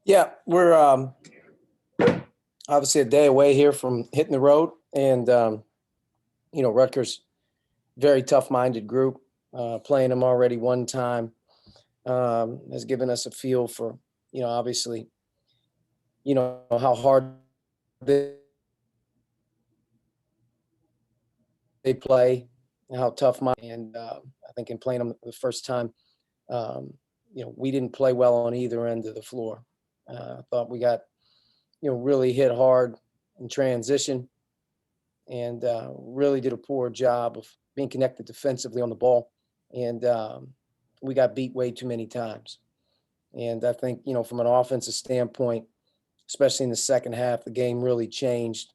Yeah, we're obviously a day away here from hitting the road, and Rutgers, very tough-minded group. Playing them already one time has given us a feel for, obviously, how hard they, they play, and how tough my and I think in playing them the first time, um, we didn't play well on either end of the floor. I thought we got, really hit hard in transition and really did a poor job of being connected defensively on the ball. And we got beat way too many times. And I think, from an offensive standpoint, especially in the second half, the game really changed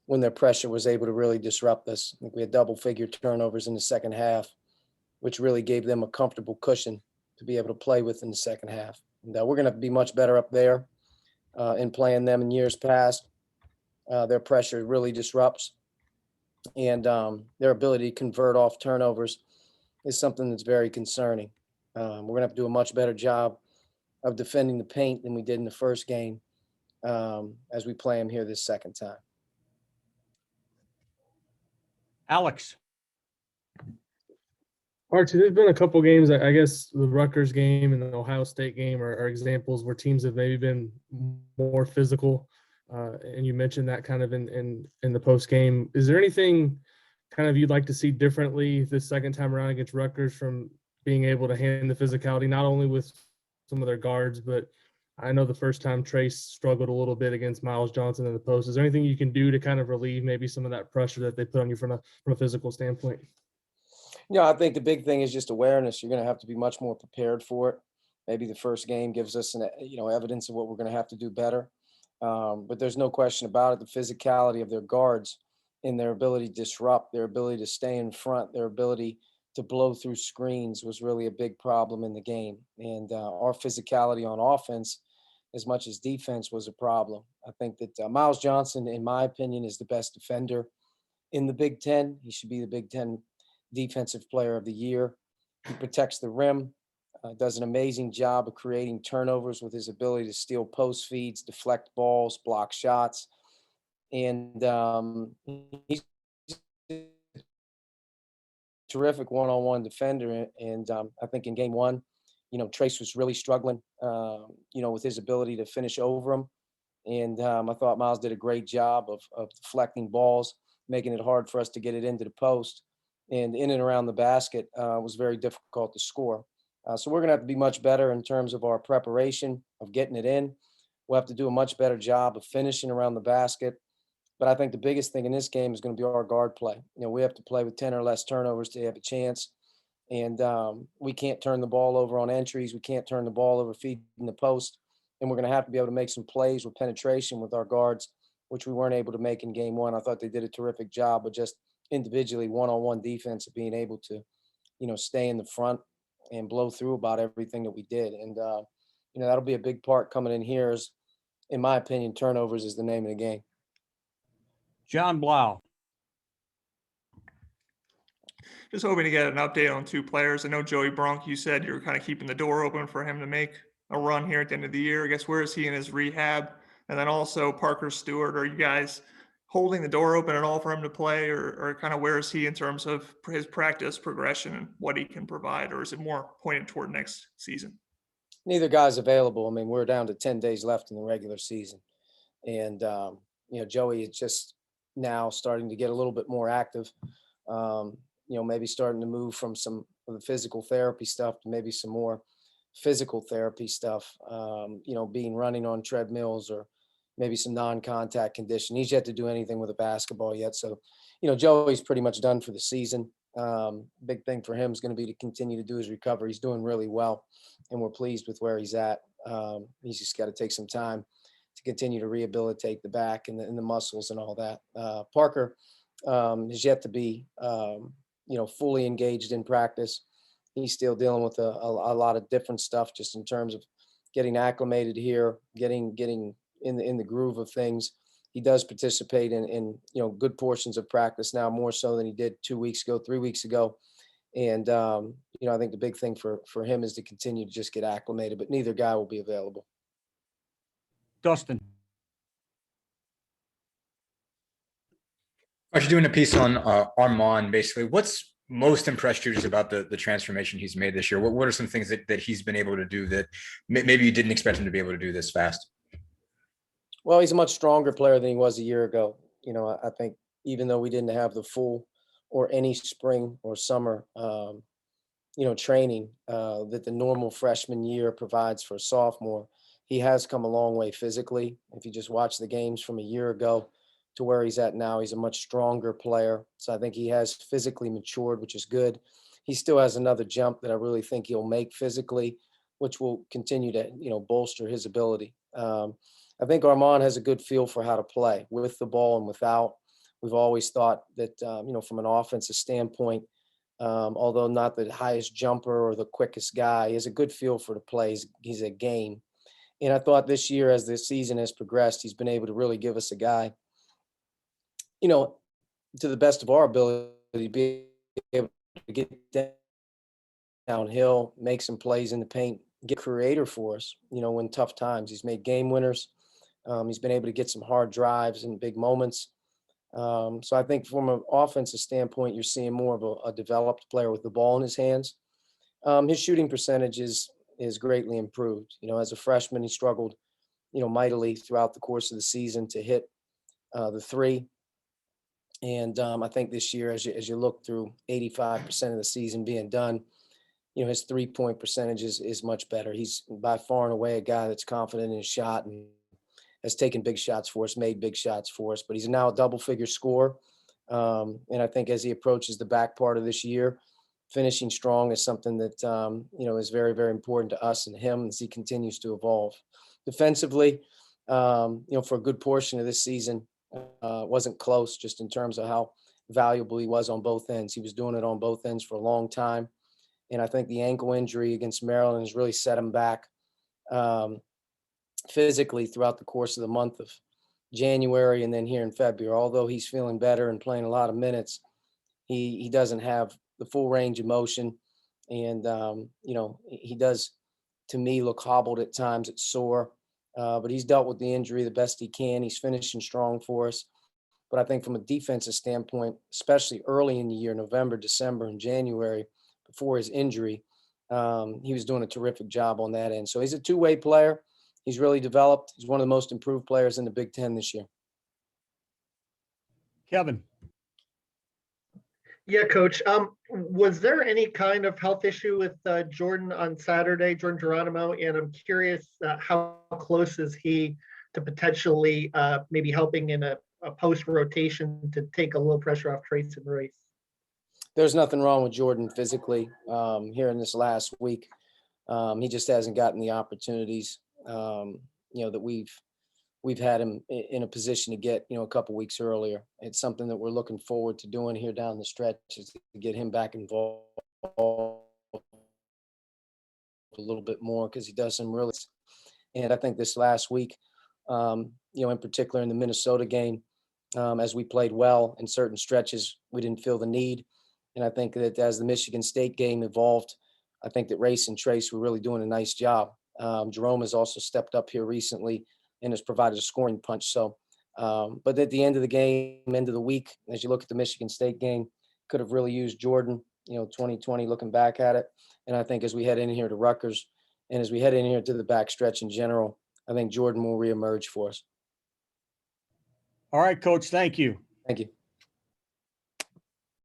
when their pressure was able to really disrupt us. I think we had double figure turnovers in the second half, which really gave them a comfortable cushion to be able to play with in the second half. And we're going to be much better up there in playing them in years past. Their pressure really disrupts, and their ability to convert off turnovers is something that's very concerning. We're going to have to do a much better job of defending the paint than we did in the first game as we play them here this second time. Alex. Archie, there's been a couple games, I guess the Rutgers game and the Ohio State game are examples where teams have maybe been more physical. And you mentioned that kind of in the post game. Is there anything kind of you'd like to see differently this second time around against Rutgers from being able to hand the physicality, not only with some of their guards, but I know the first time Trace struggled a little bit against Miles Johnson in the post. Is there anything you can do to kind of relieve maybe some of that pressure that they put on you from a physical standpoint? I think the big thing is just awareness. You're going to have to be much more prepared for it. Maybe the first game gives us evidence of what we're going to have to do better. But there's no question about it. The physicality of their guards and their ability to disrupt, their ability to stay in front, their ability to blow through screens was really a big problem in the game. And our physicality on offense, as much as defense, was a problem. I think that Miles Johnson, in my opinion, is the best defender in the Big Ten. He should be the Big Ten Defensive Player of the Year. He protects the rim, does an amazing job of creating turnovers with his ability to steal post feeds, deflect balls, block shots. And he's a terrific one-on-one defender. And I think in game one, Trace was really struggling, with his ability to finish over him. And I thought Miles did a great job of deflecting balls, making it hard for us to get it into the post. And in and around the basket was very difficult to score. So we're going to have to be much better in terms of our preparation of getting it in. We'll have to do a much better job of finishing around the basket. But I think the biggest thing in this game is going to be our guard play. We have to play with 10 or less turnovers to have a chance. And we can't turn the ball over on entries. We can't turn the ball over feeding the post. And we're going to have to be able to make some plays with penetration with our guards, which we weren't able to make in game one. I thought they did a terrific job of just individually one-on-one defense of being able to, stay in the front and blow through about everything that we did. And, that'll be a big part coming in here is, in my opinion, turnovers is the name of the game. John Blau. Just hoping to get an update on two players. I know Joey Brunk, you said you were kind of keeping the door open for him to make a run here at the end of the year. I guess where is he in his rehab? And then also Parker Stewart, are you guys holding the door open at all for him to play, or kind of where is he in terms of his practice progression and what he can provide, or is it more pointed toward next season? Neither guy's available. I mean, we're down to 10 days left in the regular season. And, Joey is just now starting to get a little bit more active, maybe starting to move from some of the physical therapy stuff to maybe some more physical therapy stuff, being running on treadmills or maybe some non-contact condition. He's yet to do anything with a basketball yet. So, Joey's pretty much done for the season. Big thing for him is going to be to continue to do his recovery. He's doing really well, and we're pleased with where he's at. He's just got to take some time to continue to rehabilitate the back and the muscles and all that. Parker is yet to be, fully engaged in practice. He's still dealing with a lot of different stuff just in terms of getting acclimated here, getting in the groove of things. He does participate in good portions of practice now, more so than he did 2 weeks ago, 3 weeks ago. And, I think the big thing for him is to continue to just get acclimated, but neither guy will be available. Dustin. Are you doing a piece on Armand, basically? What's most impressed you just about the transformation he's made this year? What are some things that he's been able to do that maybe you didn't expect him to be able to do this fast? Well, he's a much stronger player than he was a year ago. I think even though we didn't have the full or any spring or summer, training that the normal freshman year provides for a sophomore, he has come a long way physically. If you just watch the games from a year ago to where he's at now, he's a much stronger player. So I think he has physically matured, which is good. He still has another jump that I really think he'll make physically, which will continue to, bolster his ability. I think Armand has a good feel for how to play with the ball and without. We've always thought that, from an offensive standpoint, although not the highest jumper or the quickest guy, he has a good feel for the plays. He's a game. And I thought this year, as the season has progressed, he's been able to really give us a guy, to the best of our ability, to be able to get downhill, make some plays in the paint, get creator for us, in tough times. He's made game winners. He's been able to get some hard drives in big moments. So I think from an offensive standpoint, you're seeing more of a developed player with the ball in his hands. His shooting percentage is greatly improved. As a freshman, he struggled, mightily throughout the course of the season to hit the three. And I think this year, as you look through 85% of the season being done, his 3-point percentage is much better. He's by far and away a guy that's confident in his shot and has taken big shots for us, made big shots for us, but he's now a double-figure scorer. And I think as he approaches the back part of this year, finishing strong is something that, is very, very important to us and him as he continues to evolve. Defensively, for a good portion of this season, wasn't close just in terms of how valuable he was on both ends. He was doing it on both ends for a long time. And I think the ankle injury against Maryland has really set him back physically throughout the course of the month of January and then here in February. Although he's feeling better and playing a lot of minutes, he doesn't have the full range of motion. And, he does, to me, look hobbled at times. It's sore. But he's dealt with the injury the best he can. He's finishing strong for us. But I think from a defensive standpoint, especially early in the year, November, December, and January, before his injury, he was doing a terrific job on that end. So he's a two-way player. He's really developed. He's one of the most improved players in the Big Ten this year. Kevin. Yeah, Coach. Was there any kind of health issue with Jordan on Saturday, Jordan Geronimo? And I'm curious, how close is he to potentially maybe helping in a post rotation to take a little pressure off Trace and Royce? There's nothing wrong with Jordan physically here in this last week. He just hasn't gotten the opportunities, that we've had him in a position to get, a couple weeks earlier. It's something that we're looking forward to doing here down the stretch, is to get him back involved a little bit more, because he does some really. And I think this last week, in particular in the Minnesota game, as we played well in certain stretches, we didn't feel the need. And I think that as the Michigan State game evolved, I think that Race and Trace were really doing a nice job. Jerome has also stepped up here recently and has provided a scoring punch. So, but at the end of the game, end of the week, as you look at the Michigan State game, could have really used Jordan, 2020 looking back at it. And I think as we head in here to Rutgers and as we head in here to the back stretch in general, I think Jordan will reemerge for us. All right, Coach. Thank you. Thank you.